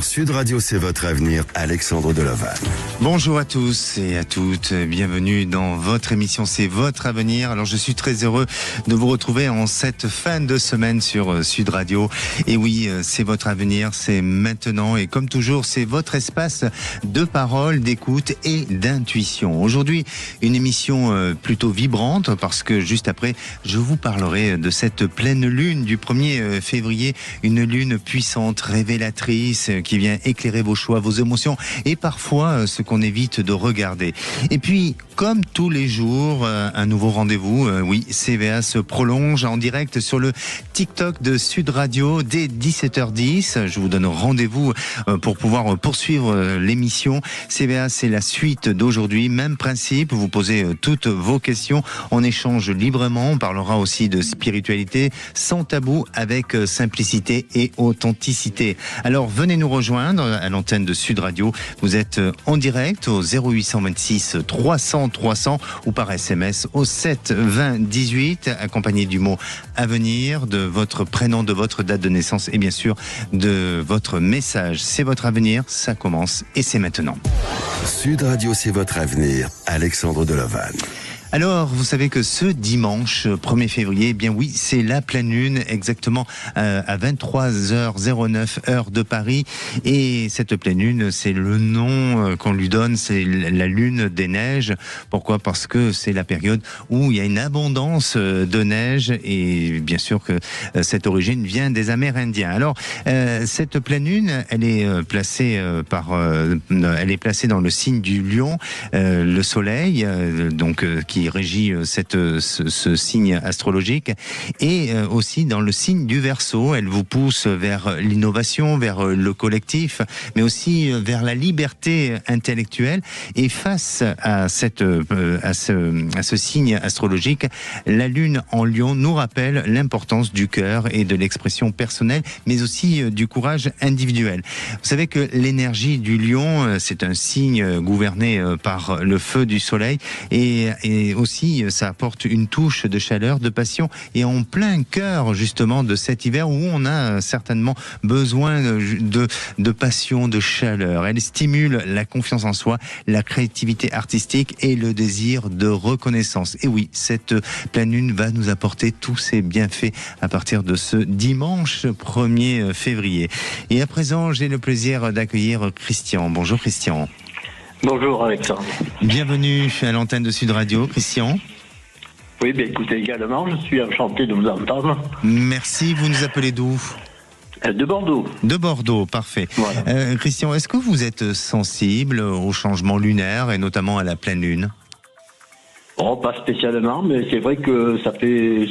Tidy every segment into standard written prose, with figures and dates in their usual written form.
Sud Radio, c'est votre avenir, Alexandre Delaval. Bonjour à tous et à toutes, bienvenue dans votre émission C'est votre avenir. Alors je suis très heureux de vous retrouver en cette fin de semaine sur Sud Radio. Et oui, c'est votre avenir, c'est maintenant et comme toujours, c'est votre espace de parole, d'écoute et d'intuition. Aujourd'hui, une émission plutôt vibrante parce que juste après, je vous parlerai de cette pleine lune du 1er février, une lune puissante, révélatrice, qui vient éclairer vos choix, vos émotions et parfois ce qu'on évite de regarder. Et puis, comme tous les jours, un nouveau rendez-vous. Oui, CVA se prolonge en direct sur le TikTok de Sud Radio dès 17h10. Je vous donne rendez-vous pour pouvoir poursuivre l'émission. CVA, c'est la suite d'aujourd'hui. Même principe, vous posez toutes vos questions. On échange librement. On parlera aussi de spiritualité sans tabou, avec simplicité et authenticité. Alors, venez nous rejoindre à l'antenne de Sud Radio. Vous êtes en direct au 0826 300 300 ou par SMS au 7 20 18, accompagné du mot avenir, de votre prénom, de votre date de naissance et bien sûr de votre message. C'est votre avenir, ça commence et c'est maintenant. Sud Radio, c'est votre avenir, Alexandre Delaval. Alors, vous savez que ce dimanche 1er février, eh bien oui, c'est la pleine lune, exactement à 23h09 heure de Paris. Et cette pleine lune, c'est le nom qu'on lui donne, c'est la lune des neiges. Pourquoi ? Parce que c'est la période où il y a une abondance de neige et bien sûr que cette origine vient des Amérindiens. Alors, cette pleine lune, elle est placée elle est placée dans le signe du Lion, le Soleil, qui régit ce signe astrologique, et aussi dans le signe du Verseau. Elle vous pousse vers l'innovation, vers le collectif, mais aussi vers la liberté intellectuelle. Et face à ce signe astrologique, la Lune en Lion nous rappelle l'importance du cœur et de l'expression personnelle, mais aussi du courage individuel. Vous savez que l'énergie du Lion, c'est un signe gouverné par le feu du Soleil, et aussi ça apporte une touche de chaleur, de passion, et en plein cœur justement de cet hiver où on a certainement besoin de passion, de chaleur. Elle stimule la confiance en soi, la créativité artistique et le désir de reconnaissance. Et oui, cette pleine lune va nous apporter tous ces bienfaits à partir de ce dimanche 1er février. Et à présent, j'ai le plaisir d'accueillir Christian. Bonjour Christian. Bonjour Alexandre. Bienvenue à l'antenne de Sud Radio, Christian. Oui, écoutez également, je suis enchanté de vous entendre. Merci, vous nous appelez d'où ? De Bordeaux. De Bordeaux, parfait. Voilà. Christian, est-ce que vous êtes sensible au changement lunaire et notamment à la pleine lune ? Oh, pas spécialement, mais c'est vrai que ça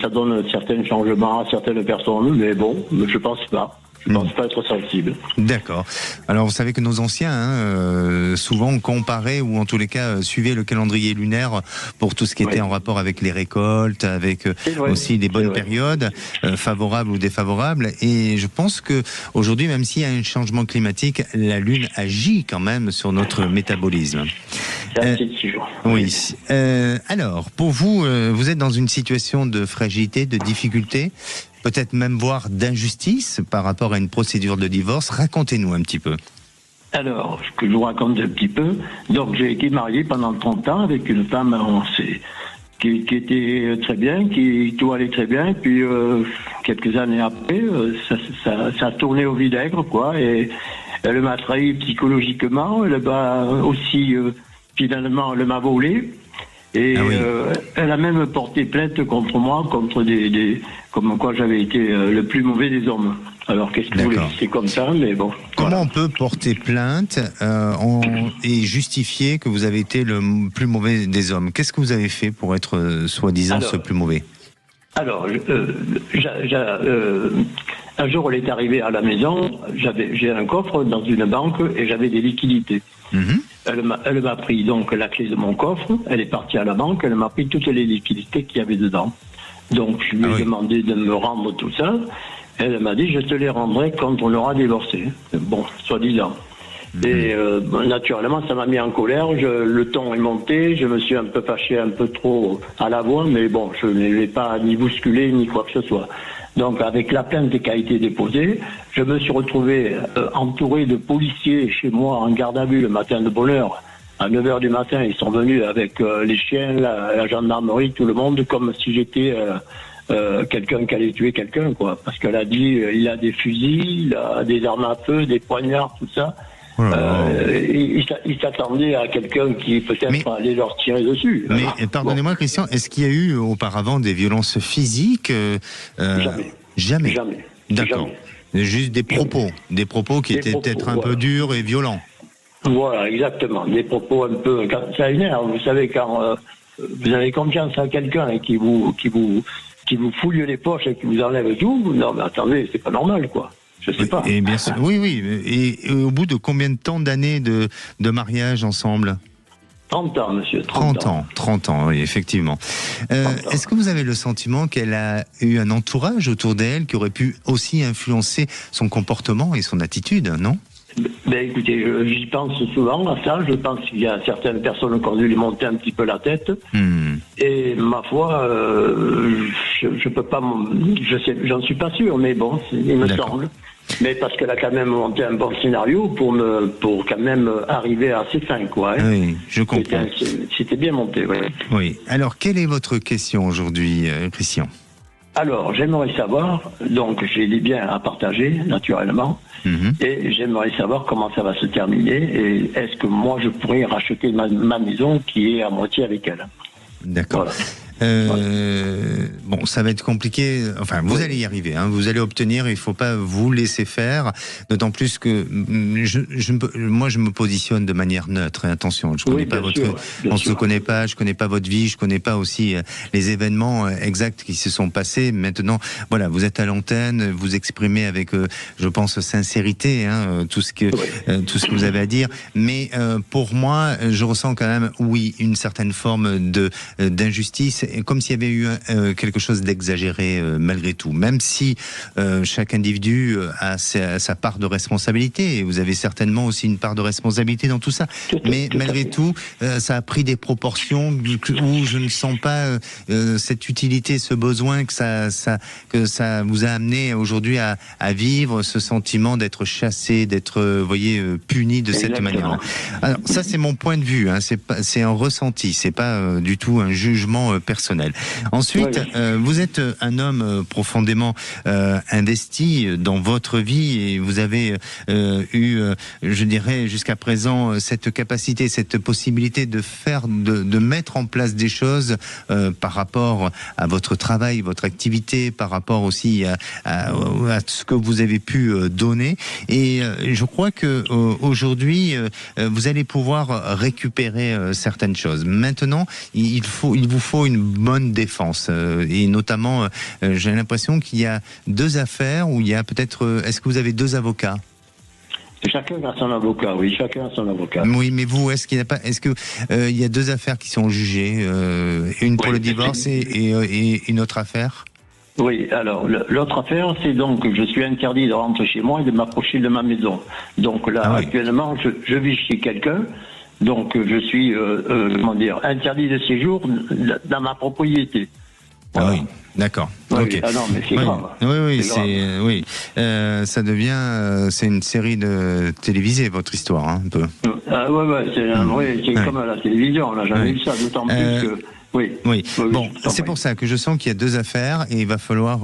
donne certains changements à certaines personnes, mais bon, je pense pas. Je ne pense pas être sensible. D'accord. Alors vous savez que nos anciens, souvent comparaient, ou en tous les cas suivaient le calendrier lunaire pour tout ce qui était en rapport avec les récoltes, avec aussi les bonnes périodes, favorables ou défavorables. Et je pense que aujourd'hui, même s'il y a un changement climatique, la Lune agit quand même sur notre métabolisme. Oui. Alors, pour vous, vous êtes dans une situation de fragilité, de difficulté, peut-être même voire d'injustice par rapport à une procédure de divorce. Racontez-nous un petit peu. Alors, ce que je vous raconte un petit peu, donc j'ai été marié pendant 30 ans avec une femme qui était très bien, tout allait très bien, et puis quelques années après, ça a tourné au vinaigre, quoi, et elle m'a trahi psychologiquement, elle m'a aussi, finalement, elle m'a volé. Et elle a même porté plainte contre moi, comme quoi j'avais été le plus mauvais des hommes. Alors qu'est-ce que vous voulez, c'est comme ça, mais bon. Comment on peut porter plainte et justifier que vous avez été le plus mauvais des hommes ? Qu'est-ce que vous avez fait pour être soi-disant ce plus mauvais ? Alors, un jour, elle est arrivée à la maison, j'ai un coffre dans une banque et j'avais des liquidités. Elle m'a pris donc la clé de mon coffre, elle est partie à la banque, elle m'a pris toutes les liquidités qu'il y avait dedans. Donc je lui ai demandé de me rendre tout ça, elle m'a dit je te les rendrai quand on aura divorcé. Bon, soi-disant. Et naturellement ça m'a mis en colère, le ton est monté, je me suis un peu fâché un peu trop à la voix, mais bon, je ne l'ai pas ni bousculé ni quoi que ce soit. Donc avec la plainte qui a été déposée, je me suis retrouvé entouré de policiers chez moi en garde à vue le matin de bonne heure. À 9h du matin, ils sont venus avec les chiens, la gendarmerie, tout le monde, comme si j'étais quelqu'un qui allait tuer quelqu'un, quoi. Parce qu'elle a dit, il a des fusils, il a des armes à feu, des poignards, tout ça. Il s'attendait à quelqu'un qui peut-être allait leur tirer dessus. Mais pardonnez-moi, Christian, est-ce qu'il y a eu auparavant des violences physiques? Jamais. D'accord. Jamais. Juste des propos qui étaient peut-être un peu durs et violents. Voilà, exactement. Des propos un peu, quand ça énerve. Vous savez, quand vous avez confiance en quelqu'un et qui vous fouille les poches et qui vous enlève tout, non mais attendez, c'est pas normal, quoi. Je sais pas. Et bien sûr, oui. Et au bout de combien de temps d'années de mariage ensemble? 30 ans, monsieur. 30 ans, oui, effectivement. Est-ce que vous avez le sentiment qu'elle a eu un entourage autour d'elle qui aurait pu aussi influencer son comportement et son attitude, non? Ben écoutez, j'y pense souvent à ça. Je pense qu'il y a certaines personnes qui ont dû lui monter un petit peu la tête. Et ma foi, je peux pas, j'en suis pas sûr, mais bon, il me semble. Mais parce qu'elle a quand même monté un bon scénario pour quand même arriver à ses fins, quoi. Hein. Oui, je comprends. C'était bien monté, oui. Oui. Alors, quelle est votre question aujourd'hui, Christian? Alors, j'aimerais savoir, donc j'ai des biens à partager, naturellement, et j'aimerais savoir comment ça va se terminer, et est-ce que moi je pourrais racheter ma maison qui est à moitié avec elle. D'accord. Voilà. Bon, ça va être compliqué. Enfin, vous allez y arriver. Hein. Vous allez obtenir. Il ne faut pas vous laisser faire. D'autant plus que moi, je me positionne de manière neutre. Et attention, je connais pas on ne se connaît pas. Je connais pas votre vie. Je connais pas aussi les événements exacts qui se sont passés. Maintenant, voilà, vous êtes à l'antenne. Vous exprimez avec, je pense, sincérité, hein, tout ce que vous avez à dire. Mais pour moi, je ressens quand même, oui, une certaine forme d'injustice. Comme s'il y avait eu quelque chose d'exagéré malgré tout, même si chaque individu a sa part de responsabilité, et vous avez certainement aussi une part de responsabilité dans tout ça, mais malgré tout, ça a pris des proportions où je ne sens pas cette utilité, ce besoin que ça vous a amené aujourd'hui à vivre ce sentiment d'être chassé, d'être, puni de cette manière-là. Alors ça, c'est mon point de vue, hein, c'est un ressenti, c'est pas du tout un jugement personnel. Ensuite, vous êtes un homme profondément investi dans votre vie, et vous avez eu, je dirais, jusqu'à présent, cette capacité, cette possibilité de mettre en place des choses par rapport à votre travail, votre activité, par rapport aussi à ce que vous avez pu donner. Et je crois que aujourd'hui, vous allez pouvoir récupérer certaines choses. Maintenant, il vous faut une bonne défense, et notamment j'ai l'impression qu'il y a deux affaires où il y a peut-être, est-ce que vous avez deux avocats? Chacun a son avocat, oui, chacun a son avocat. Oui, mais vous, est-ce que il y a deux affaires qui sont jugées, une pour le divorce et une autre affaire? Oui, alors l'autre affaire, c'est donc que je suis interdit de rentrer chez moi et de m'approcher de ma maison. Donc là, actuellement, je vis chez quelqu'un. Donc je suis interdit de séjour dans ma propriété. Voilà. Ah oui, d'accord. Oui, Okay. Ah non, mais c'est grave. Oui, ça devient, c'est une série de télévisée, votre histoire, hein, un peu. C'est comme à la télévision. On n'a jamais vu ça, d'autant plus que. Oui. Bon, c'est pour ça que je sens qu'il y a deux affaires, et il va falloir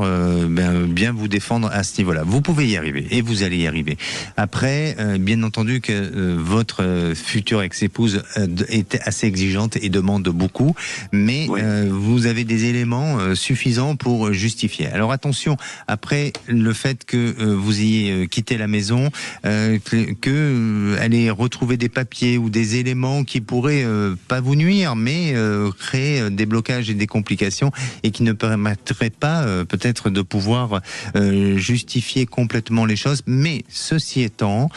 bien vous défendre à ce niveau-là. Vous pouvez y arriver, et vous allez y arriver. Après, bien entendu que votre future ex-épouse est assez exigeante et demande beaucoup, mais vous avez des éléments suffisants pour justifier. Alors attention, après le fait que vous ayez quitté la maison, qu'elle ait retrouvé des papiers ou des éléments qui pourraient pas vous nuire, mais créer des blocages et des complications, et qui ne permettraient pas peut-être de pouvoir justifier complètement les choses. Mais ceci étant,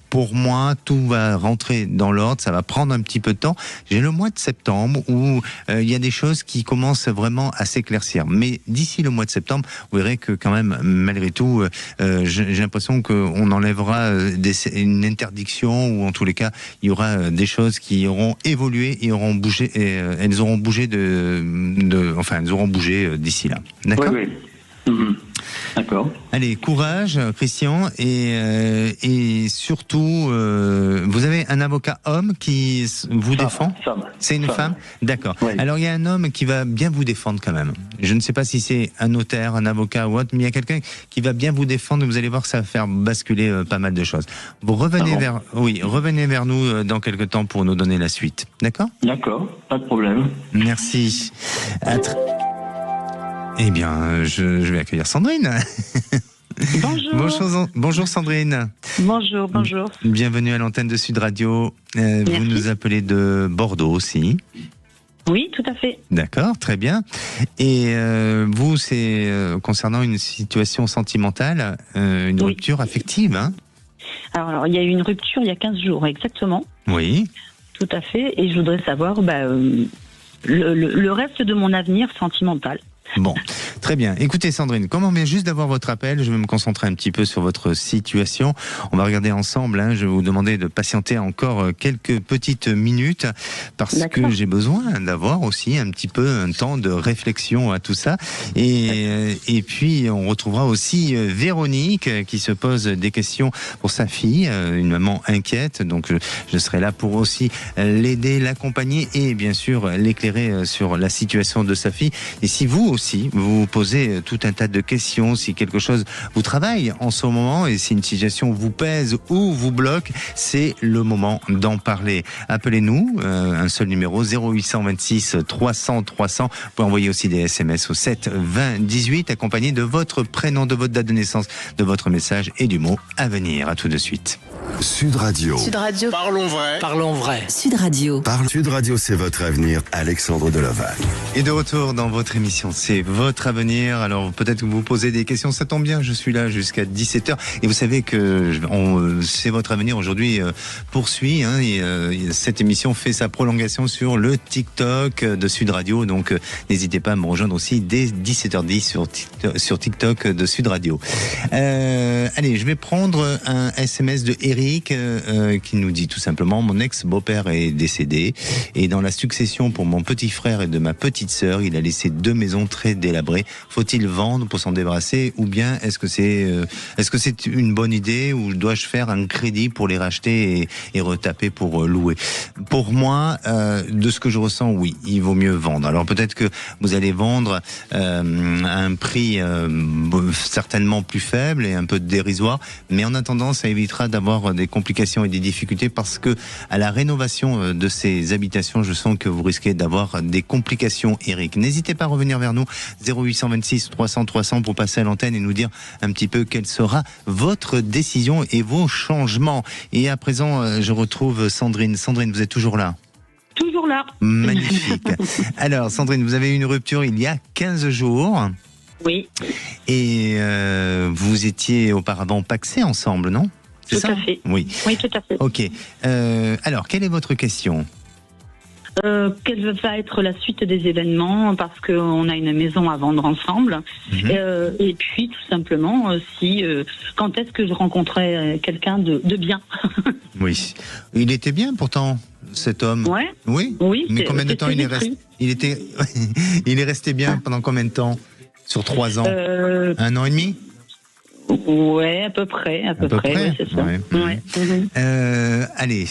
pour moi, tout va rentrer dans l'ordre, ça va prendre un petit peu de temps. J'ai le mois de septembre où il y a des choses qui commencent vraiment à s'éclaircir. Mais d'ici le mois de septembre, vous verrez que quand même, malgré tout, j'ai l'impression qu'on enlèvera une interdiction, ou en tous les cas, il y aura des choses qui auront évolué et auront bougé, et elles auront bougé elles auront bougé d'ici là. D'accord ? Oui. Mhm. D'accord. Allez, courage, Christian, et surtout, vous avez un avocat homme qui vous défend ? Femme. C'est une femme ? D'accord. Oui. Alors, il y a un homme qui va bien vous défendre quand même. Je ne sais pas si c'est un notaire, un avocat ou autre, mais il y a quelqu'un qui va bien vous défendre. Vous allez voir que ça va faire basculer pas mal de choses. Vous revenez revenez vers nous dans quelques temps pour nous donner la suite. D'accord ? D'accord, pas de problème. Merci. Eh bien, je vais accueillir Sandrine. Bonjour. Bonjour Sandrine. Bonjour. Bienvenue à l'antenne de Sud Radio. Vous nous appelez de Bordeaux aussi. Oui, tout à fait. D'accord, très bien. Et vous, c'est concernant une situation sentimentale, une rupture affective, hein ? Alors, il y a eu une rupture il y a 15 jours, exactement. Oui. Tout à fait. Et je voudrais savoir le reste de mon avenir sentimental. Bon, très bien. Écoutez Sandrine, comme on vient juste d'avoir votre appel, je vais me concentrer un petit peu sur votre situation. On va regarder ensemble, je vais vous demander de patienter encore quelques petites minutes parce que j'ai besoin d'avoir aussi un petit peu un temps de réflexion à tout ça. Et puis on retrouvera aussi Véronique qui se pose des questions pour sa fille, une maman inquiète. Donc je serai là pour aussi l'aider, l'accompagner et bien sûr l'éclairer sur la situation de sa fille. Et si vous aussi, vous vous posez tout un tas de questions, si quelque chose vous travaille en ce moment et si une situation vous pèse ou vous bloque, c'est le moment d'en parler. Appelez-nous, un seul numéro, 0826 300 300. Vous pouvez envoyer aussi des SMS au 7 20 18, accompagné de votre prénom, de votre date de naissance, de votre message et du mot à venir. À tout de suite. Sud Radio. Sud Radio. Parlons vrai. Sud Radio. Sud Radio, c'est votre avenir. Alexandre Deloval. Et de retour dans votre émission, c'est votre avenir. Alors peut-être que vous vous posez des questions, ça tombe bien, je suis là jusqu'à 17h. Et vous savez que c'est votre avenir aujourd'hui poursuit. Cette émission fait sa prolongation sur le TikTok de Sud Radio. Donc n'hésitez pas à me rejoindre aussi dès 17h10 sur TikTok de Sud Radio. Allez, je vais prendre un SMS de Eric qui nous dit tout simplement: mon ex-beau-père est décédé et dans la succession pour mon petit frère et de ma petite sœur, il a laissé 2 maisons très délabrées. Faut-il vendre pour s'en débarrasser ou bien est-ce que c'est une bonne idée ou dois-je faire un crédit pour les racheter et retaper pour louer? Pour moi, de ce que je ressens, oui, il vaut mieux vendre. Alors peut-être que vous allez vendre à un prix certainement plus faible et un peu dérisoire, mais en attendant, ça évitera d'avoir des complications et des difficultés parce que à la rénovation de ces habitations, je sens que vous risquez d'avoir des complications, Eric. N'hésitez pas à revenir vers nous, 0826 300 300 pour passer à l'antenne et nous dire un petit peu quelle sera votre décision et vos changements. Et à présent, je retrouve Sandrine. Sandrine, vous êtes toujours là? Toujours là. Magnifique. Alors, Sandrine, vous avez eu une rupture il y a 15 jours. Oui. Et vous étiez auparavant pacsés ensemble, non? C'est tout ça? À fait. Oui. Oui, tout à fait. Ok. Alors, quelle est votre question? Quelle va être la suite des événements parce qu'on a une maison à vendre ensemble et puis tout simplement quand est-ce que je rencontrais quelqu'un de bien. Oui, il était bien pourtant cet homme. Ouais. Oui. Mais combien de temps il est resté? Il est resté bien pendant combien de temps? Sur 3 ans? 1 an et demi? Ouais, à peu près, ouais, c'est ça. Ouais. Ouais. Allez,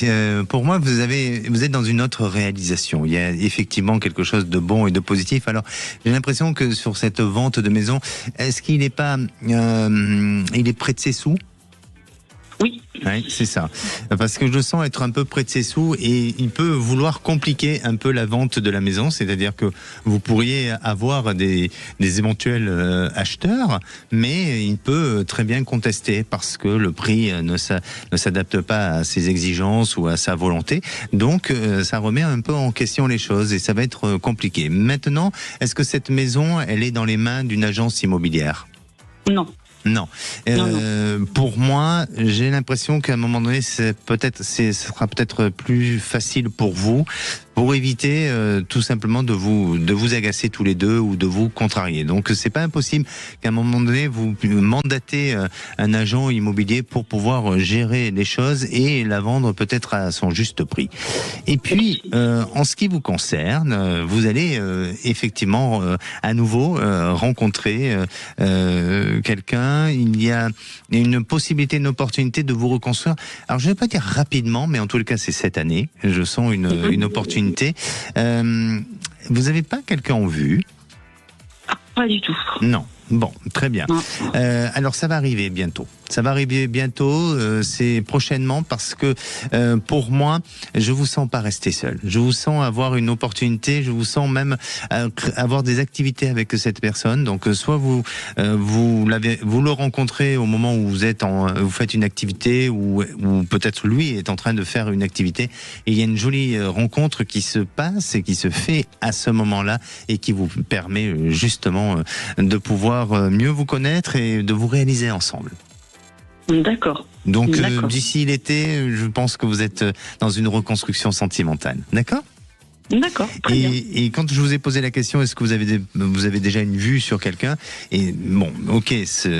pour moi, vous êtes dans une autre réalisation. Il y a effectivement quelque chose de bon et de positif. Alors, j'ai l'impression que sur cette vente de maison, est-ce qu'il n'est pas, il est près de ses sous? Oui. Oui, c'est ça. Parce que je le sens être un peu près de ses sous et il peut vouloir compliquer un peu la vente de la maison. C'est-à-dire que vous pourriez avoir des éventuels acheteurs, mais il peut très bien contester parce que le prix ne s'adapte pas à ses exigences ou à sa volonté. Donc, ça remet un peu en question les choses et ça va être compliqué. Maintenant, est-ce que cette maison, elle est dans les mains d'une agence immobilière? Non. Non. Pour moi, j'ai l'impression qu'à un moment donné, ce sera peut-être plus facile pour vous pour éviter tout simplement de vous agacer tous les deux ou de vous contrarier. Donc c'est pas impossible qu'à un moment donné vous mandatez un agent immobilier pour pouvoir gérer les choses et la vendre peut-être à son juste prix. Et puis en ce qui vous concerne, vous allez effectivement à nouveau rencontrer quelqu'un. Il y a une possibilité, une opportunité de vous reconstruire. Alors je ne vais pas dire rapidement, mais en tout cas c'est cette année. Je sens une opportunité. Vous n'avez pas quelqu'un en vue? Pas du tout. Non. Bon, très bien. Alors ça va arriver bientôt. Ça va arriver bientôt, c'est prochainement, parce que pour moi, je vous sens pas rester seul. Je vous sens avoir une opportunité, je vous sens même avoir des activités avec cette personne. Donc soit vous le rencontrez au moment où vous faites une activité, ou peut-être lui est en train de faire une activité, et il y a une jolie rencontre qui se passe et qui se fait à ce moment-là et qui vous permet justement de pouvoir mieux vous connaître et de vous réaliser ensemble. D'accord. Donc d'ici l'été, je pense que vous êtes dans une reconstruction sentimentale. D'accord ? D'accord. Très bien. Et quand je vous ai posé la question, est-ce que vous avez déjà une vue sur quelqu'un ? Et bon, ok, ça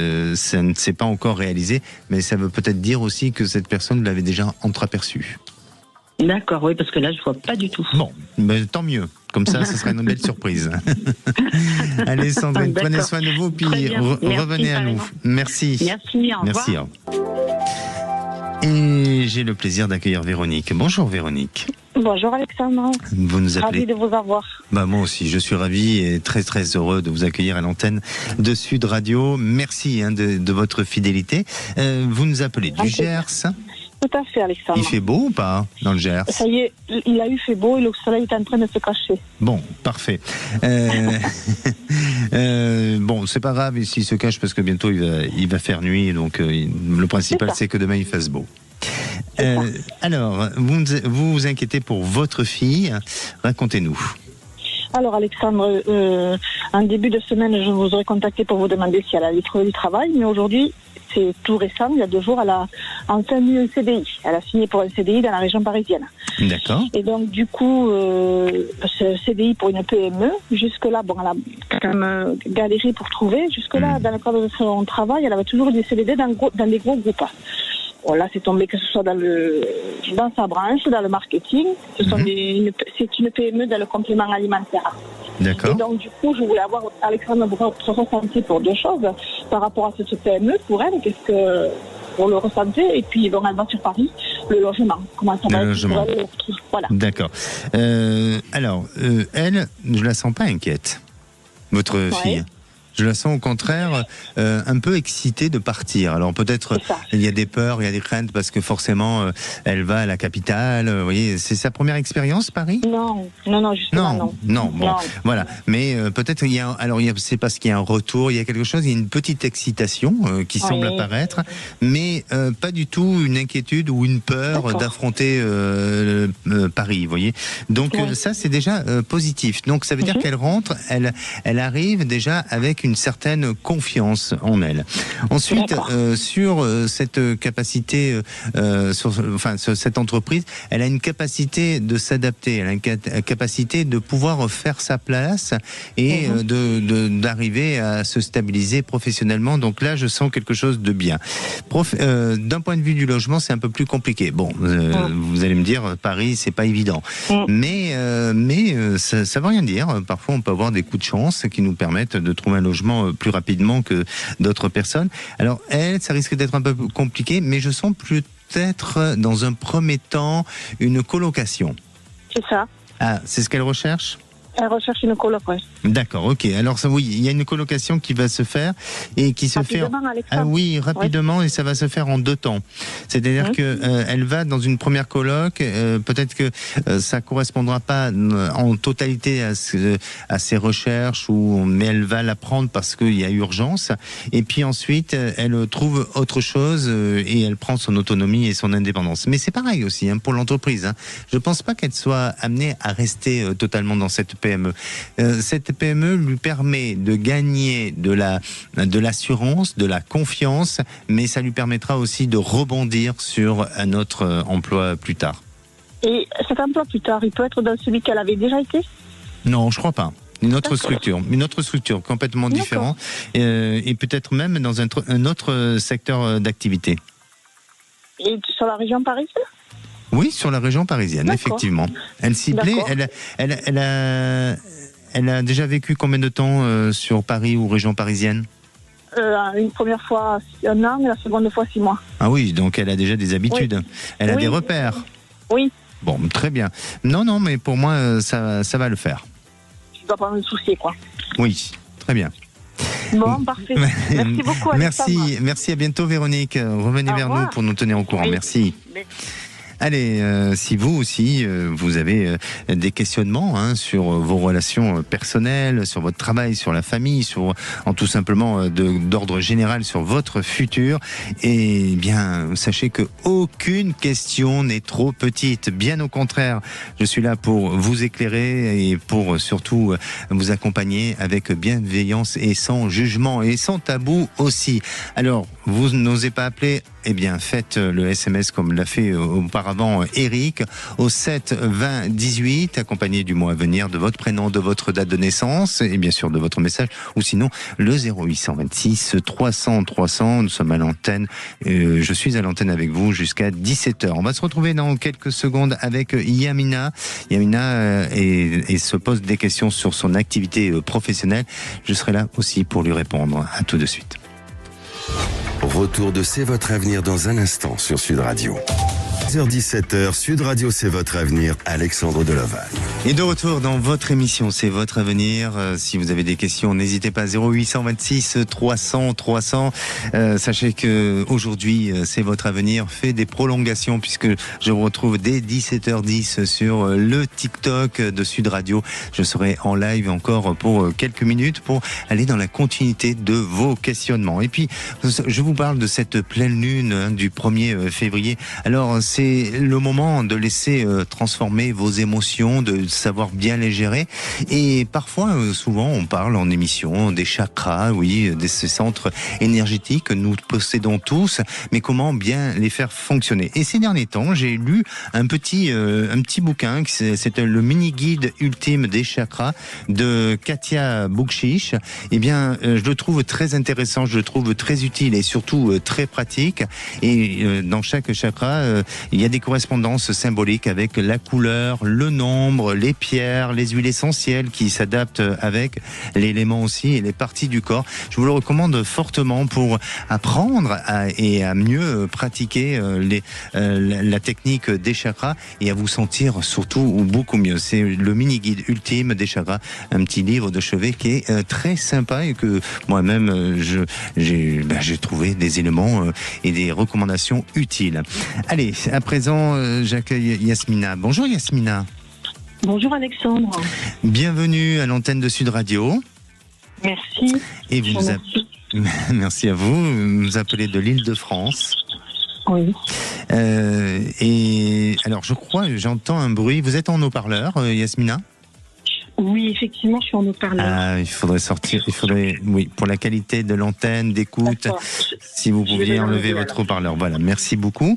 ne s'est pas encore réalisé, mais ça veut peut-être dire aussi que cette personne l'avait déjà entreaperçu. D'accord, oui, parce que là, je vois pas du tout. Bon, ben, tant mieux. Comme ça, ce sera une belle surprise. Allez, Sandrine, prenez soin de vous, puis revenez à nous. Merci. Merci, au revoir. Merci. Et j'ai le plaisir d'accueillir Véronique. Bonjour Véronique. Bonjour Alexandre. Vous nous appelez. Ravi de vous avoir. Moi aussi, je suis ravi et très très heureux de vous accueillir à l'antenne de Sud Radio. Merci de votre fidélité. Vous nous appelez du Gers. Tout à fait, Alexandre. Il fait beau ou pas dans le Gers ? Ça y est, il a eu fait beau et le soleil est en train de se cacher. Bon, parfait. Bon, c'est pas grave s'il se cache parce que bientôt il va faire nuit, donc le principal c'est que demain il fasse beau. Alors, vous inquiétez pour votre fille, racontez-nous. Alors Alexandre, en début de semaine, je vous aurais contacté pour vous demander si elle allait trouver du travail, mais aujourd'hui, c'est tout récent, il y a 2 jours, elle a enfin eu un CDI. Elle a signé pour un CDI dans la région parisienne. D'accord. Et donc du coup, ce CDI pour une PME, jusque-là, bon, elle a quand même galéré pour trouver. Jusque-là, dans le cadre de son travail, elle avait toujours des CDD dans des gros groupes. Bon, là, c'est tombé que ce soit dans sa branche, dans le marketing. C'est une PME dans le complément alimentaire. D'accord. Et donc, du coup, je voulais avoir Alexandre votre ressenti pour 2 choses. Par rapport à cette PME, pour elle, qu'est-ce que vous le ressentez ? Et puis, bon, elle va sur Paris, le logement. Comment ça va être pour elle ? Voilà. D'accord. Alors, elle, je la sens pas inquiète, votre fille. Je la sens au contraire un peu excitée de partir. Alors peut-être il y a des peurs, il y a des craintes parce que forcément elle va à la capitale. Vous voyez, c'est sa première expérience, Paris ? Non, justement non. Bon, voilà. Mais peut-être c'est parce qu'il y a un retour, il y a quelque chose, il y a une petite excitation qui semble apparaître, mais pas du tout une inquiétude ou une peur d'affronter Paris. Vous voyez. Donc ça c'est déjà positif. Donc ça veut dire qu'elle rentre, elle arrive déjà avec une certaine confiance en elle. Ensuite, sur cette capacité, cette entreprise, elle a une capacité de s'adapter, elle a une capacité de pouvoir faire sa place et d'arriver à se stabiliser professionnellement. Donc là, je sens quelque chose de bien. D'un point de vue du logement, c'est un peu plus compliqué. Bon, vous allez me dire, Paris, c'est pas évident. Mais ça veut rien dire. Parfois, on peut avoir des coups de chance qui nous permettent de trouver un logement plus rapidement que d'autres personnes. Alors elle, ça risque d'être un peu compliqué, mais je sens peut-être dans un premier temps une colocation. C'est ça. Ah, c'est ce qu'elle recherche ? Elle recherche une coloc, oui. D'accord, ok. Alors ça, oui, il y a une colocation qui va se faire et qui se fait rapidement et ça va se faire en 2 temps. C'est-à-dire que elle va dans une première coloc. Peut-être que ça correspondra pas en totalité à ses recherches, mais elle va la prendre parce qu'il y a urgence. Et puis ensuite, elle trouve autre chose et elle prend son autonomie et son indépendance. Mais c'est pareil aussi pour l'entreprise. Je pense pas qu'elle soit amenée à rester totalement dans cette PME. Cette PME lui permet de gagner de l'assurance, de la confiance, mais ça lui permettra aussi de rebondir sur un autre emploi plus tard. Et cet emploi plus tard, il peut être dans celui qu'elle avait déjà été? Non, je crois pas. Une autre structure complètement différente, et peut-être même dans un autre secteur d'activité. Et sur la région parisienne? Oui, sur la région parisienne, effectivement. Elle s'y plaît. Elle a déjà vécu combien de temps sur Paris ou région parisienne? Une première fois 1 an et la seconde fois 6 mois. Ah oui, donc elle a déjà des habitudes. Oui. Elle a des repères. Oui. Bon, très bien. Non, mais pour moi, ça va le faire. Je ne dois pas me soucier, quoi. Oui, très bien. Bon, parfait. Merci beaucoup, Alexandre. Merci, à bientôt, Véronique. Revenez vers nous pour nous tenir au courant. Oui. Merci. Allez, si vous aussi, vous avez des questionnements sur vos relations personnelles, sur votre travail, sur la famille, tout simplement d'ordre général sur votre futur, eh bien, sachez que aucune question n'est trop petite. Bien au contraire, je suis là pour vous éclairer et pour surtout vous accompagner avec bienveillance et sans jugement et sans tabou aussi. Alors, vous n'osez pas appeler? Eh bien, faites le SMS comme l'a fait auparavant Eric au 7 20 18, accompagné du mot à venir, de votre prénom, de votre date de naissance et bien sûr de votre message, ou sinon le 0826 300 300. Nous sommes à l'antenne. Je suis à l'antenne avec vous jusqu'à 17h. On va se retrouver dans quelques secondes avec Yamina. Yamina et se pose des questions sur son activité professionnelle. Je serai là aussi pour lui répondre. À tout de suite. Retour de C'est votre avenir dans un instant sur Sud Radio. 16h-17h, Sud Radio, c'est votre avenir, Alexandre Deloval. Et de retour dans votre émission, c'est votre avenir. Si vous avez des questions, n'hésitez pas, 0826 300 300. Sachez que aujourd'hui, c'est votre avenir fait des prolongations puisque je vous retrouve dès 17h10 sur le TikTok de Sud Radio. Je serai en live encore pour quelques minutes pour aller dans la continuité de vos questionnements. Et puis, je vous parle de cette pleine lune du 1er février. Alors, c'est le moment de laisser transformer vos émotions, de savoir bien les gérer. Et parfois, souvent, on parle en émission des chakras, oui, de ces centres énergétiques que nous possédons tous, mais comment bien les faire fonctionner. Et ces derniers temps, j'ai lu un petit bouquin, c'est le mini-guide ultime des chakras de Katia Boukchich. Eh bien, je le trouve très intéressant, je le trouve très utile et surtout très pratique. Et dans chaque chakra, il y a des correspondances symboliques avec la couleur, le nombre, les pierres, les huiles essentielles qui s'adaptent avec l'élément aussi et les parties du corps. Je vous le recommande fortement pour apprendre et à mieux pratiquer la technique des chakras et à vous sentir surtout beaucoup mieux. C'est le mini-guide ultime des chakras, un petit livre de chevet qui est très sympa et que moi-même j'ai trouvé des éléments et des recommandations utiles. Allez, à présent, j'accueille Yasmina. Bonjour Yasmina. Bonjour Alexandre. Bienvenue à l'antenne de Sud Radio. Merci. Et merci à vous. Vous nous appelez de l'Île-de-France. Oui. Et alors, je crois, j'entends un bruit. Vous êtes en haut-parleur, Yasmina ? Oui, effectivement, je suis en haut-parleur. Ah, il faudrait sortir. Oui, pour la qualité de l'antenne, d'écoute, si vous pouviez enlever votre haut-parleur. Voilà, merci beaucoup.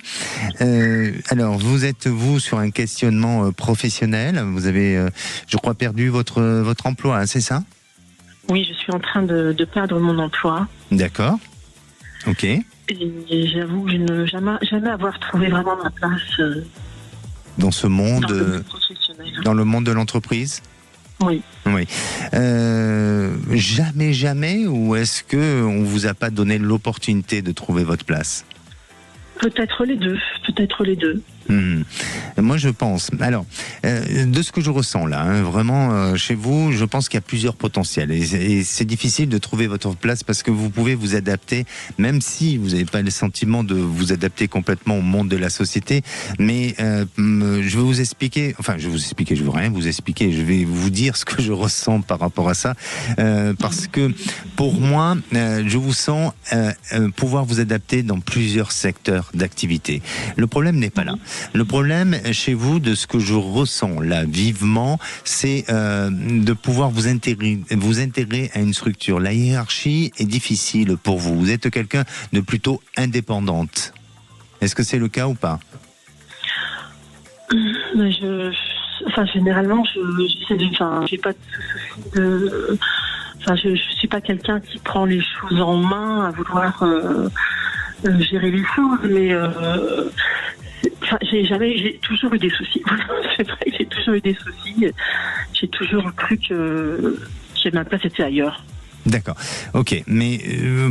Alors, vous êtes sur un questionnement professionnel. Vous avez, je crois, perdu votre emploi, hein, c'est ça ? Oui, je suis en train de perdre mon emploi. D'accord. Ok. Et j'avoue, je ne jamais avoir trouvé vraiment ma place dans ce monde, dans le monde de l'entreprise. Oui. Oui. Jamais, ou est-ce que on vous a pas donné l'opportunité de trouver votre place ? Peut-être les deux. Moi, je pense. Alors, de ce que je ressens là, hein, vraiment, chez vous, je pense qu'il y a plusieurs potentiels. Et c'est difficile de trouver votre place parce que vous pouvez vous adapter, même si vous n'avez pas le sentiment de vous adapter complètement au monde de la société. Mais je vais vous expliquer, je veux rien vous expliquer, je vais vous dire ce que je ressens par rapport à ça. Parce que pour moi, je vous sens pouvoir vous adapter dans plusieurs secteurs d'activité. Le problème n'est pas là. Le problème chez vous, de ce que je ressens là vivement, c'est de pouvoir vous intégrer à une structure. La hiérarchie est difficile pour vous. Vous êtes quelqu'un de plutôt indépendante. Est-ce que c'est le cas ou pas ? Généralement, j'ai pas de souci de. Je suis pas quelqu'un qui prend les choses en main à vouloir gérer les choses, mais j'ai toujours eu des soucis. C'est vrai que j'ai toujours eu des soucis. J'ai toujours cru que ma place était ailleurs. D'accord, ok. Mais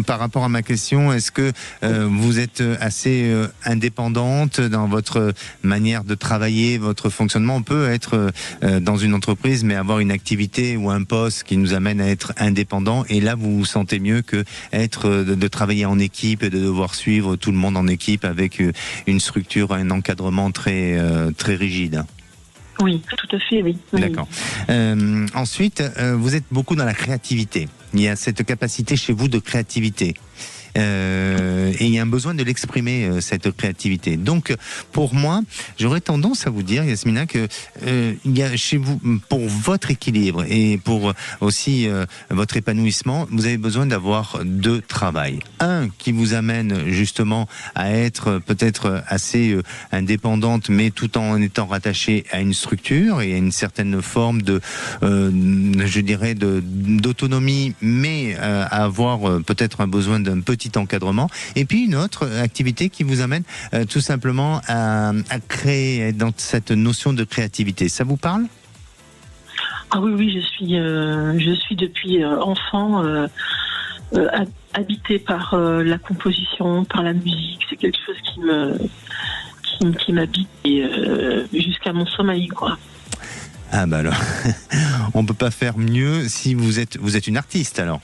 par rapport à ma question, est-ce que vous êtes assez indépendante dans votre manière de travailler, votre fonctionnement? On peut être dans une entreprise, mais avoir une activité ou un poste qui nous amène à être indépendant. Et là, vous vous sentez mieux que de travailler en équipe et de devoir suivre tout le monde en équipe avec une structure, un encadrement très rigide. Oui, tout à fait, oui. D'accord. Ensuite, vous êtes beaucoup dans la créativité. Il y a cette capacité chez vous de créativité. Et il y a un besoin de l'exprimer, cette créativité. Donc, pour moi, j'aurais tendance à vous dire, Yasmina, que il y a chez vous, pour votre équilibre et pour aussi votre épanouissement, vous avez besoin d'avoir deux travails. Un qui vous amène justement à être peut-être assez indépendante, mais tout en étant rattaché à une structure et à une certaine forme de, je dirais, d'autonomie, mais à avoir peut-être un besoin d'un petit encadrement, et puis une autre activité qui vous amène tout simplement à créer dans cette notion de créativité. Ça vous parle? Ah oui, je suis depuis enfant habitée par la composition, par la musique. C'est quelque chose qui m'habite jusqu'à mon sommeil, quoi. Ah bah alors, on peut pas faire mieux si vous êtes une artiste alors.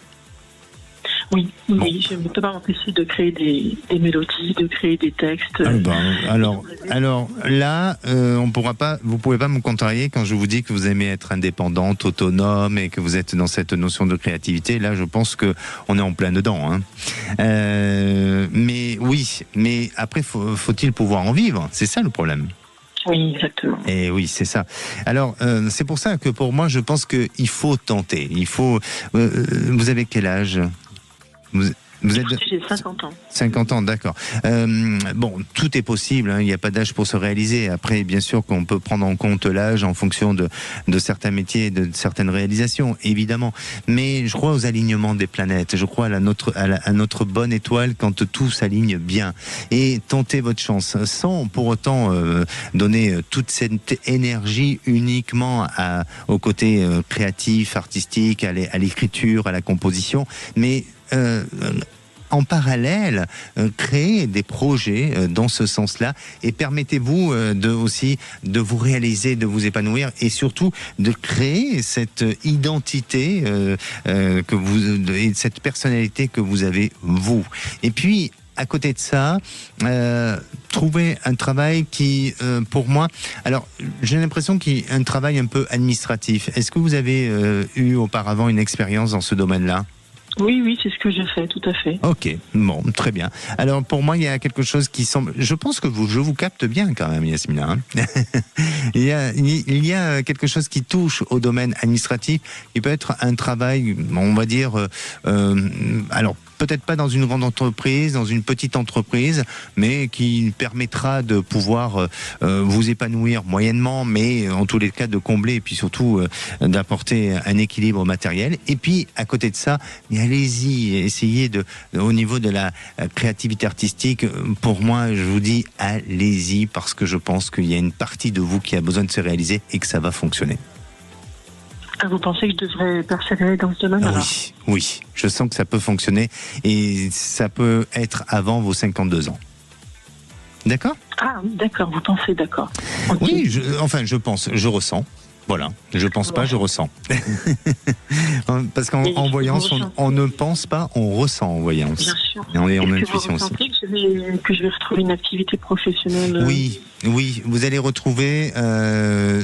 Oui, je ne peux pas m'empêcher de créer des mélodies, de créer des textes. Alors là, vous pouvez pas me contrarier quand je vous dis que vous aimez être indépendante, autonome et que vous êtes dans cette notion de créativité. Là, je pense que on est en plein dedans. Hein. Mais après, faut-il pouvoir en vivre? C'est ça le problème. Oui, exactement. Et oui, c'est ça. Alors, c'est pour ça que pour moi, je pense qu'il faut tenter. Vous avez quel âge? J'ai 50 ans. 50 ans, d'accord. Bon, tout est possible, hein, il n'y a pas d'âge pour se réaliser. Après, bien sûr qu'on peut prendre en compte l'âge en fonction de certains métiers, de certaines réalisations, évidemment. Mais je crois aux alignements des planètes. Je crois à notre bonne étoile quand tout s'aligne bien. Et tentez votre chance, sans pour autant donner toute cette énergie uniquement au côté créatif, artistique, à l'écriture, à la composition, mais en parallèle, créer des projets dans ce sens-là et permettez-vous aussi de vous réaliser, de vous épanouir et surtout de créer cette identité et cette personnalité que vous avez vous. Et puis, à côté de ça, trouver un travail qui, pour moi, alors j'ai l'impression qu'il y a un travail un peu administratif. Est-ce que vous avez eu auparavant une expérience dans ce domaine-là ? Oui, c'est ce que je fais, tout à fait. Ok, bon, très bien. Alors pour moi, il y a quelque chose qui semble... Je pense que je vous capte bien quand même, Yasmina. Hein. il y a quelque chose qui touche au domaine administratif, qui peut être un travail, on va dire... alors peut-être pas dans une grande entreprise, dans une petite entreprise, mais qui permettra de pouvoir vous épanouir moyennement, mais en tous les cas de combler et puis surtout d'apporter un équilibre matériel. Et puis à côté de ça, allez-y, essayez au niveau de la créativité artistique, pour moi je vous dis allez-y parce que je pense qu'il y a une partie de vous qui a besoin de se réaliser et que ça va fonctionner. Ah, vous pensez que je devrais persévérer dans ce domaine alors ? Oui, je sens que ça peut fonctionner et ça peut être avant vos 52 ans. D'accord ? Ah oui, d'accord, vous pensez, d'accord. Okay. Oui, je pense, je ressens. Voilà, je pense pas, je ressens. Parce qu'en voyance, on ne pense pas, on ressent en voyance. Bien sûr. Et on est en Est-ce intuition que vous aussi. Que je vais retrouver une activité professionnelle Oui, vous allez retrouver,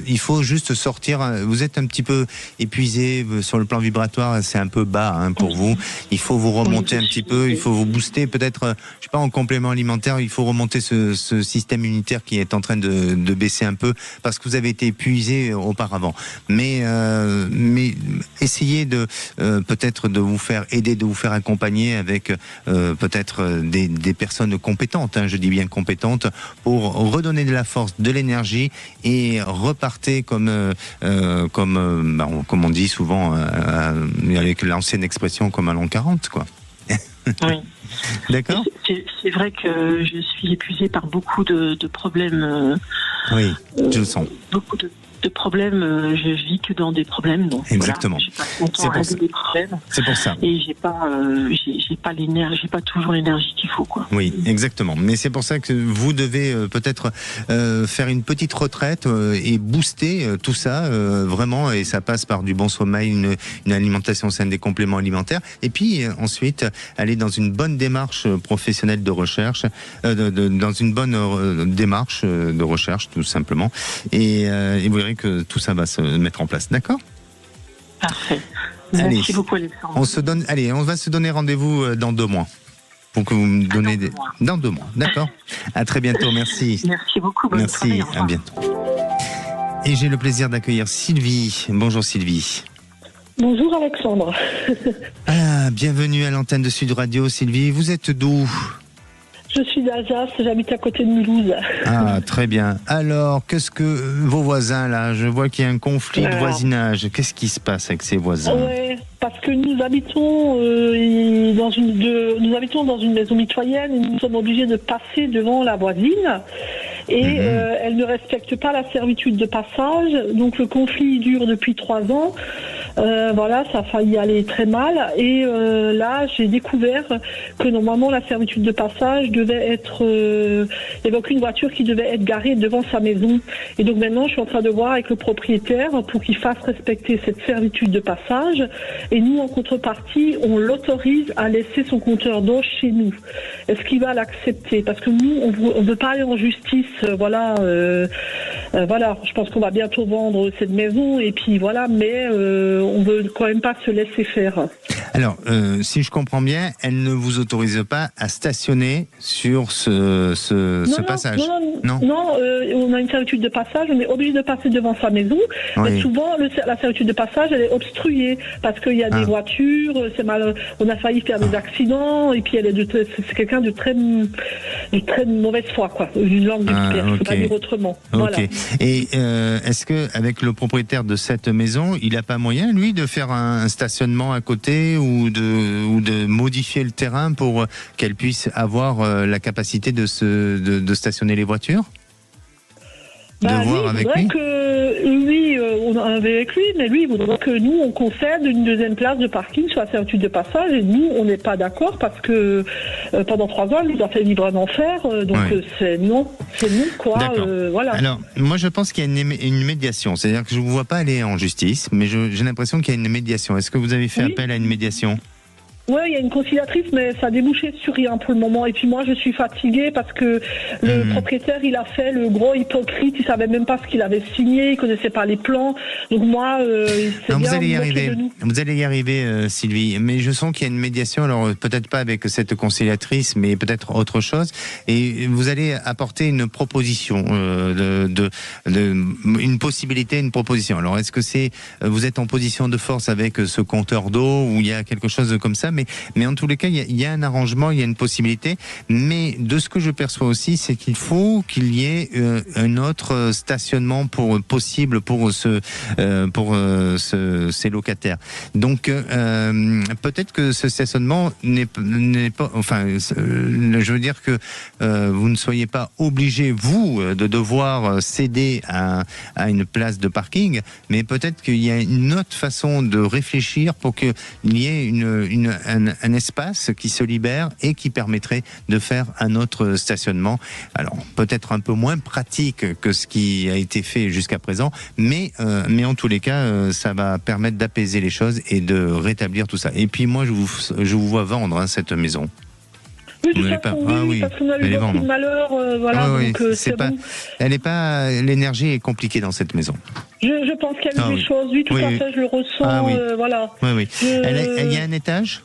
il faut juste sortir, vous êtes un petit peu épuisé sur le plan vibratoire, c'est un peu bas pour vous, il faut vous remonter un petit peu, il faut vous booster peut-être, je sais pas, en complément alimentaire, il faut remonter ce système immunitaire qui est en train de baisser un peu, parce que vous avez été épuisé auparavant. Mais essayez peut-être de vous faire aider, de vous faire accompagner avec peut-être des personnes personne compétente, je dis bien compétente, pour redonner de la force, de l'énergie et repartez comme on dit souvent avec l'ancienne expression comme à l'an 40, quoi. Oui. D'accord. C'est vrai que je suis épuisée par beaucoup de problèmes. Oui, je le sens. Beaucoup de problèmes, je vis que dans des problèmes. Donc exactement. Voilà, j'ai pas mon temps à régler des problèmes. C'est pour ça. Et j'ai pas l'énergie, j'ai pas toujours l'énergie qu'il faut, quoi. Oui, exactement. Mais c'est pour ça que vous devez peut-être faire une petite retraite et booster tout ça vraiment. Et ça passe par du bon sommeil, une alimentation saine, des compléments alimentaires. Et puis ensuite aller dans une bonne démarche professionnelle de recherche, dans une bonne démarche de recherche tout simplement. Et vous verrez que tout ça va se mettre en place. D'accord ? Parfait. Merci beaucoup, Alexandre. On va se donner rendez-vous dans 2 mois. Pour que vous me donnez dans 2 mois. D'accord ? À très bientôt. Merci. Merci beaucoup. Bonne soirée, à bientôt. Et j'ai le plaisir d'accueillir Sylvie. Bonjour Sylvie. Bonjour Alexandre. Bienvenue à l'antenne de Sud Radio. Sylvie, vous êtes d'où ? Je suis d'Alsace, j'habite à côté de Mulhouse. Très bien. Alors, qu'est-ce que vos voisins, là ? Je vois qu'il y a un conflit de voisinage. Qu'est-ce qui se passe avec ces voisins ? Oui, parce que nous habitons dans une maison mitoyenne et nous sommes obligés de passer devant la voisine. Et elle ne respecte pas la servitude de passage. Donc le conflit dure depuis 3 ans. Ça a failli aller très mal. Et là, j'ai découvert que normalement la servitude de passage devait être... il n'y avait aucune voiture qui devait être garée devant sa maison. Et donc maintenant, je suis en train de voir avec le propriétaire pour qu'il fasse respecter cette servitude de passage. Et nous, en contrepartie, on l'autorise à laisser son compteur d'eau chez nous. Est-ce qu'il va l'accepter ? Parce que nous, on ne veut pas aller en justice. Je pense qu'on va bientôt vendre cette maison. Et puis voilà, mais on veut quand même pas se laisser faire. Alors, si je comprends bien, elle ne vous autorise pas à stationner sur ce passage. Non, on a une servitude de passage, on est obligé de passer devant sa maison. Oui. Mais souvent, la servitude de passage, elle est obstruée parce qu'il y a des voitures, c'est mal, on a failli faire des accidents, et puis c'est quelqu'un de très mauvaise foi, quoi. Une langue du père, je ne peux pas dire autrement. Ok. Voilà. Et est-ce que avec le propriétaire de cette maison, il n'a pas moyen, lui, de faire un stationnement à côté ou de modifier le terrain pour qu'elle puisse avoir la capacité de stationner les voitures ? Lui, on en avait avec lui, mais lui, il voudrait que nous, on concède une deuxième place de parking sur la servitude de passage, et nous, on n'est pas d'accord parce que pendant 3 ans, il nous a fait vivre un enfer, c'est non, quoi. Voilà. Alors, moi, je pense qu'il y a une médiation, c'est-à-dire que je ne vous vois pas aller en justice, mais j'ai l'impression qu'il y a une médiation. Est-ce que vous avez fait appel à une médiation ? Oui, il y a une conciliatrice, mais ça a débouché sur rien pour le moment. Et puis moi, je suis fatiguée parce que le propriétaire, il a fait le gros hypocrite. Il savait même pas ce qu'il avait signé. Il connaissait pas les plans. Donc moi, vous allez y arriver. Vous allez y arriver, Sylvie. Mais je sens qu'il y a une médiation. Alors peut-être pas avec cette conciliatrice, mais peut-être autre chose. Et vous allez apporter une proposition, une possibilité, une proposition. Alors est-ce que vous êtes en position de force avec ce compteur d'eau ou il y a quelque chose comme ça? Mais en tous les cas, il y a un arrangement, il y a une possibilité. Mais de ce que je perçois aussi, c'est qu'il faut qu'il y ait un autre stationnement possible pour ces locataires. Donc peut-être que ce stationnement n'est pas. Enfin, je veux dire que vous ne soyez pas obligé, vous, de devoir céder à une place de parking, mais peut-être qu'il y a une autre façon de réfléchir pour qu'il y ait un espace qui se libère et qui permettrait de faire un autre stationnement. Alors, peut-être un peu moins pratique que ce qui a été fait jusqu'à présent, mais en tous les cas, ça va permettre d'apaiser les choses et de rétablir tout ça. Et puis moi, je vous vois vendre cette maison. Oui, parce qu'on a eu beaucoup de malheur, donc c'est pas, bon. Elle n'est pas, l'énergie est compliquée dans cette maison. Je pense qu'il y a eu des choses, tout à fait, je le ressens, voilà. Oui. Il y a un étage ?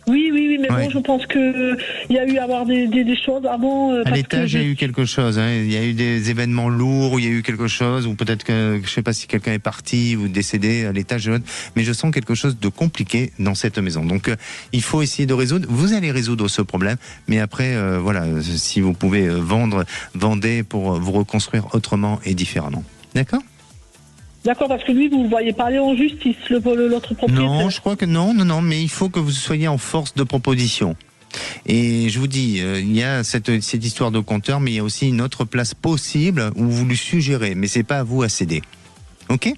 Oui, mais bon, je pense qu'il y a eu à avoir des choses avant. À l'étage, il y a eu quelque chose. Hein. Il y a eu des événements lourds, où il y a eu quelque chose, ou peut-être que, je ne sais pas si quelqu'un est parti ou décédé à l'étage de l'autre, mais je sens quelque chose de compliqué dans cette maison. Donc, il faut essayer de résoudre. Vous allez résoudre ce problème, mais après, voilà, si vous pouvez vendez pour vous reconstruire autrement et différemment. D'accord ? D'accord, parce que lui, vous ne le voyez pas aller en justice, l'autre propriétaire. Non, je crois que non, mais il faut que vous soyez en force de proposition. Et je vous dis, il y a cette histoire de compteur, mais il y a aussi une autre place possible où vous lui suggérez, mais c'est pas à vous à céder. Ok ?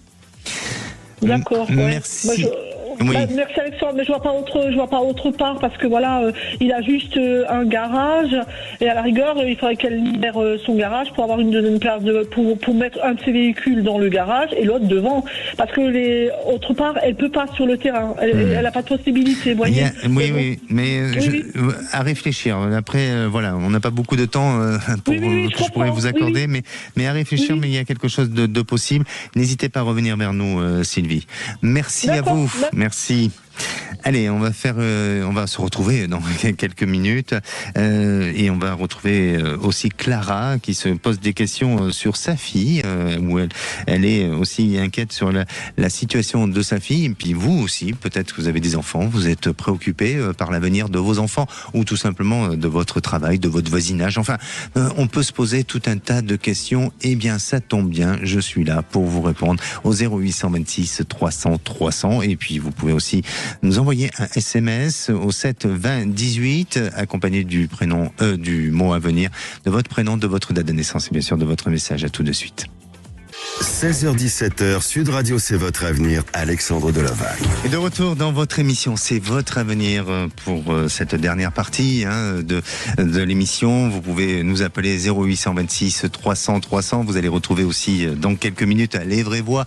D'accord. Merci. Ouais. Oui. Merci Alexandre, mais je vois pas autre part parce que voilà, il a juste un garage et à la rigueur, il faudrait qu'elle libère son garage pour avoir une deuxième place pour mettre un de ses véhicules dans le garage et l'autre devant, parce que autre part, elle peut pas sur le terrain, elle a pas de possibilité, vous voyez. Oui, mais à réfléchir. Après, voilà, on n'a pas beaucoup de temps pour que je pourrais vous accorder, mais à réfléchir, mais il y a quelque chose de possible. N'hésitez pas à revenir vers nous, Sylvie. Merci à vous. Merci. Allez, on va se retrouver dans quelques minutes et on va retrouver aussi Clara qui se pose des questions sur sa fille, où elle est aussi inquiète sur la situation de sa fille. Et puis vous aussi, peut-être que vous avez des enfants, vous êtes préoccupé par l'avenir de vos enfants ou tout simplement de votre travail, de votre voisinage. Enfin, on peut se poser tout un tas de questions. Eh bien, ça tombe bien, je suis là pour vous répondre au 0826 300 300 et puis vous pouvez aussi nous envoyer un SMS au 7 20 18 accompagné du prénom, du mot à venir, de votre prénom, de votre date de naissance et bien sûr de votre message. À tout de suite. 16h-17h, Sud Radio, c'est votre avenir, Alexandre Delovac. Et de retour dans votre émission, c'est votre avenir pour cette dernière partie de l'émission. Vous pouvez nous appeler 0826 300 300. Vous allez retrouver aussi dans quelques minutes Les Vraies Voix,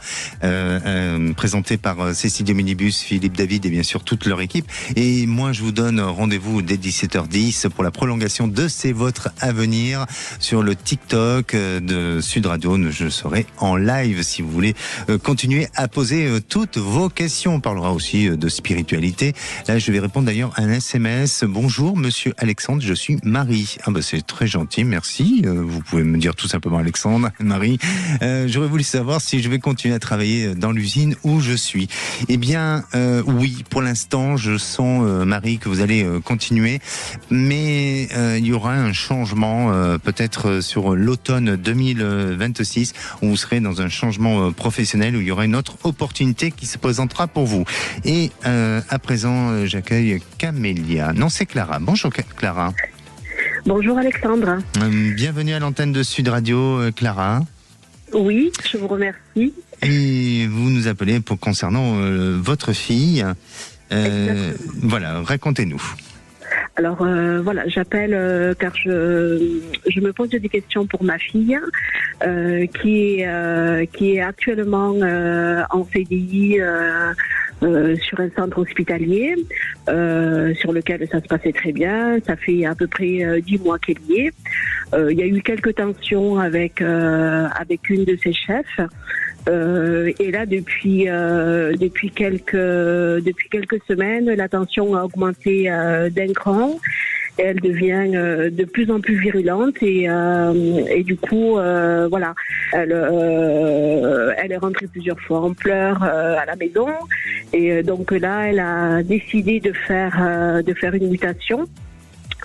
présentées par Cécile Minibus, Philippe David et bien sûr toute leur équipe. Et moi, je vous donne rendez-vous dès 17h10 pour la prolongation de C'est votre avenir sur le TikTok de Sud Radio. Je serai en live si vous voulez continuer à poser toutes vos questions. On parlera aussi de spiritualité. Là, je vais répondre d'ailleurs à un SMS. Bonjour, monsieur Alexandre, je suis Marie. Ah bah c'est très gentil, merci. Vous pouvez me dire tout simplement Alexandre, Marie. J'aurais voulu savoir si je vais continuer à travailler dans l'usine où je suis. Eh bien, oui, pour l'instant, je sens, Marie, que vous allez continuer, mais il y aura un changement peut-être sur l'automne 2026 où vous serez dans un changement professionnel, où il y aura une autre opportunité qui se présentera pour vous. Et à présent, j'accueille Camélia. Non, c'est Clara. Bonjour Clara. Bonjour Alexandre. Bienvenue à l'antenne de Sud Radio, Clara. Oui, je vous remercie. Et vous nous appelez concernant votre fille. Voilà, racontez-nous. Alors voilà, j'appelle car je me pose des questions pour ma fille qui est actuellement en CDI sur un centre hospitalier sur lequel ça se passait très bien. Ça fait à peu près 10 mois qu'elle y est. Il y a eu quelques tensions avec une de ses chefs. Et là, depuis quelques semaines, la tension a augmenté d'un cran. Elle devient de plus en plus virulente et du coup, voilà, elle est rentrée plusieurs fois en pleurs à la maison. Et donc là, elle a décidé de faire une mutation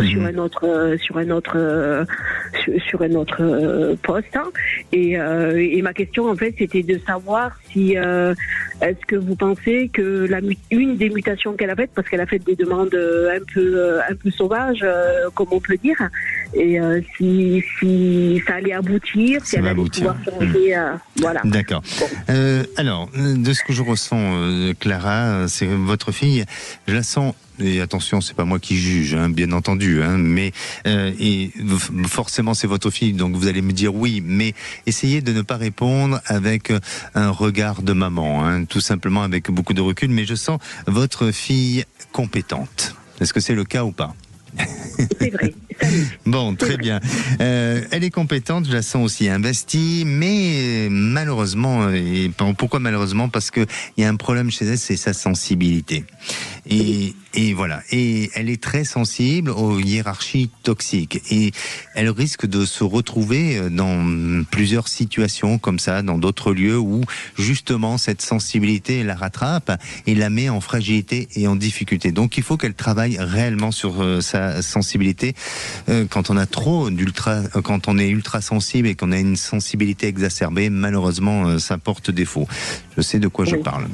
sur un autre poste, hein. Et ma question en fait c'était de savoir si est-ce que vous pensez que une des mutations qu'elle a faites, parce qu'elle a fait des demandes un peu sauvages comme on peut dire, et si ça allait aboutir, si elle allait pouvoir changer, voilà. D'accord. Bon. Alors de ce que je ressens, Clara, c'est votre fille, je la sens. Et attention, c'est pas moi qui juge, hein, bien entendu, hein, mais et forcément c'est votre fille, donc vous allez me dire oui, mais essayez de ne pas répondre avec un regard de maman, hein, tout simplement avec beaucoup de recul. Mais je sens votre fille compétente. Est-ce que c'est le cas ou pas ? C'est vrai. Bon, très bien. Elle est compétente, je la sens aussi investie, mais malheureusement, et pourquoi malheureusement ? Parce qu'il y a un problème chez elle, c'est sa sensibilité. Et voilà. Et elle est très sensible aux hiérarchies toxiques. Et elle risque de se retrouver dans plusieurs situations comme ça, dans d'autres lieux où justement cette sensibilité la rattrape et la met en fragilité et en difficulté. Donc il faut qu'elle travaille réellement sur sa sensibilité. Quand on a quand on est ultra sensible et qu'on a une sensibilité exacerbée, malheureusement ça porte défaut. Je sais de quoi je parle.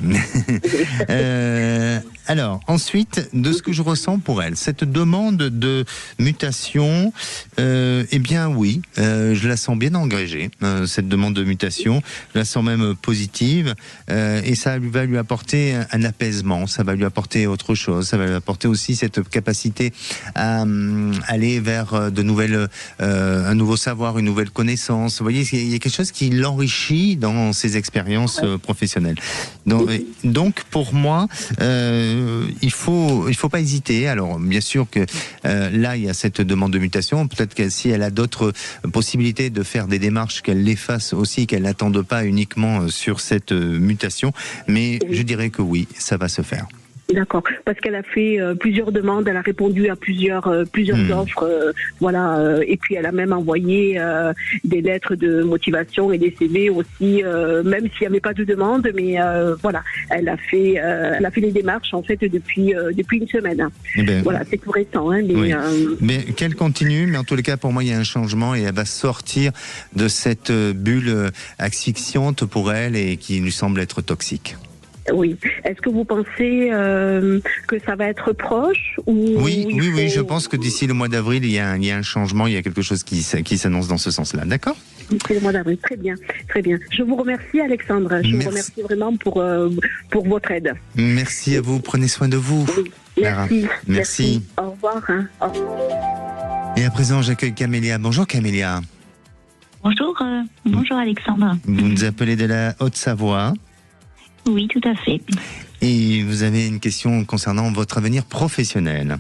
Alors, ensuite, de ce que je ressens pour elle, cette demande de mutation, eh bien oui, je la sens bien engagée, cette demande de mutation, je la sens même positive, et ça va lui apporter un apaisement, ça va lui apporter autre chose, ça va lui apporter aussi cette capacité à aller vers de nouvelles, un nouveau savoir, une nouvelle connaissance. Vous voyez, il y a quelque chose qui l'enrichit dans ses expériences professionnelles. Donc pour moi, il faut pas hésiter. Alors bien sûr que là il y a cette demande de mutation. Peut-être que si elle a d'autres possibilités de faire des démarches, qu'elle les fasse aussi, qu'elle n'attende pas uniquement sur cette mutation. Mais je dirais que oui, ça va se faire. D'accord, parce qu'elle a fait plusieurs demandes, elle a répondu à plusieurs offres, voilà, et puis elle a même envoyé des lettres de motivation et des CV aussi, même s'il n'y avait pas de demande, mais voilà, elle a fait les démarches en fait depuis une semaine. Voilà, c'est tout récent, hein, mais, oui. Mais qu'elle continue, mais en tous les cas pour moi il y a un changement et elle va sortir de cette bulle asphyxiante pour elle et qui lui semble être toxique. Oui. Est-ce que vous pensez que ça va être proche ou Oui, je pense que d'ici le mois d'avril, il y a un changement, il y a quelque chose qui s'annonce dans ce sens-là. D'accord ? C'est le mois d'avril. Très bien, très bien. Je vous remercie, Alexandre. Je vous remercie vraiment pour votre aide. Merci à vous. Prenez soin de vous. Oui. Merci. Au revoir. Et à présent, j'accueille Camélia. Bonjour Camélia. Bonjour Alexandre. Vous nous appelez de la Haute-Savoie. Oui, tout à fait. Et vous avez une question concernant votre avenir professionnel.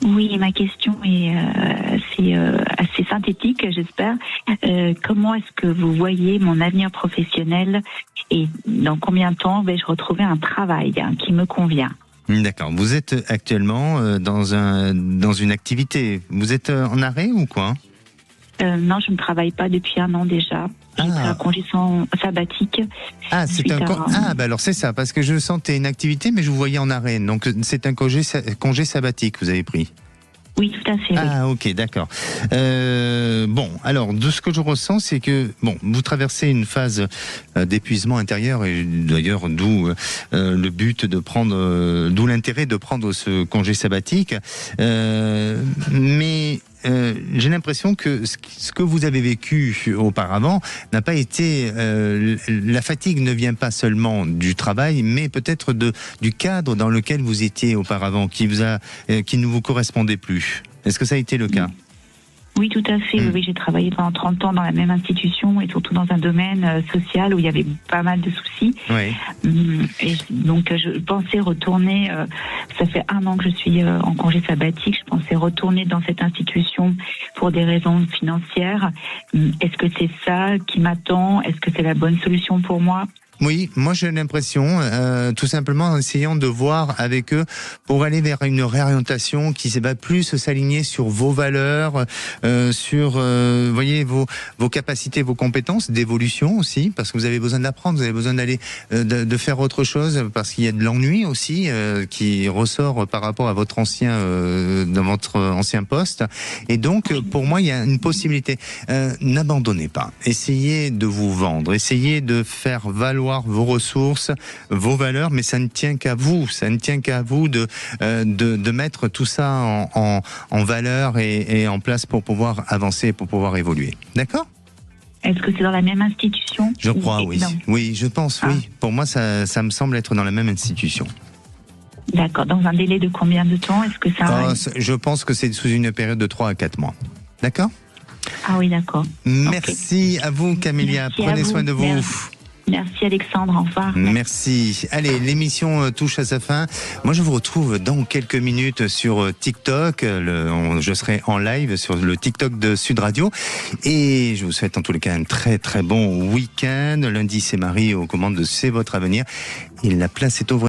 Oui, ma question est assez synthétique, j'espère. Comment est-ce que vous voyez mon avenir professionnel et dans combien de temps vais-je retrouver un travail qui me convient ? D'accord. Vous êtes actuellement dans une activité. Vous êtes en arrêt ou quoi ? Non, je ne travaille pas depuis 1 an déjà. J'ai pris un congé sabbatique. Ah, c'est alors c'est ça, parce que je sentais une activité, mais je vous voyais en arrêt. Donc c'est un congé sabbatique que vous avez pris. Oui, tout à fait. Ah, oui. ok, d'accord. Bon, alors, de ce que je ressens, c'est que, vous traversez une phase d'épuisement intérieur, et d'ailleurs, d'où le but de prendre, d'où l'intérêt de prendre ce congé sabbatique. Mais j'ai l'impression que ce que vous avez vécu auparavant n'a pas été... la fatigue ne vient pas seulement du travail, mais peut-être du cadre dans lequel vous étiez auparavant, qui ne vous correspondait plus. Est-ce que ça a été le cas ? Oui, tout à fait. Oui, j'ai travaillé pendant 30 ans dans la même institution et surtout dans un domaine social où il y avait pas mal de soucis. Oui. Et donc, je pensais retourner, ça fait 1 an que je suis en congé sabbatique, je pensais retourner dans cette institution pour des raisons financières. Est-ce que c'est ça qui m'attend ? Est-ce que c'est la bonne solution pour moi ? Oui, moi j'ai l'impression, tout simplement en essayant de voir avec eux pour aller vers une réorientation qui va plus s'aligner sur vos valeurs, sur voyez vos capacités, vos compétences d'évolution aussi, parce que vous avez besoin d'apprendre, vous avez besoin d'aller de faire autre chose, parce qu'il y a de l'ennui aussi qui ressort par rapport à votre dans votre ancien poste. Et donc pour moi il y a une possibilité. N'abandonnez pas, essayez de vous vendre, essayez de faire valoir vos ressources, vos valeurs, mais ça ne tient qu'à vous. Ça ne tient qu'à vous de mettre tout ça en valeur et en place pour pouvoir avancer, pour pouvoir évoluer. D'accord ? Est-ce que c'est dans la même institution ? Je crois, oui. Oui, je pense, oui. Pour moi, ça me semble être dans la même institution. D'accord. Dans un délai de combien de temps ? Est-ce que ça... Je pense que c'est sous une période de 3 à 4 mois. D'accord ? Ah oui, d'accord. Merci à vous, Camélia. Prenez soin de vous. Merci Alexandre, au revoir. Merci. Allez, l'émission touche à sa fin. Moi, je vous retrouve dans quelques minutes sur TikTok. Je serai en live sur le TikTok de Sud Radio. Et je vous souhaite en tous les cas un très très bon week-end. Lundi, c'est Marie aux commandes de C'est votre avenir. Et la place est ouverte.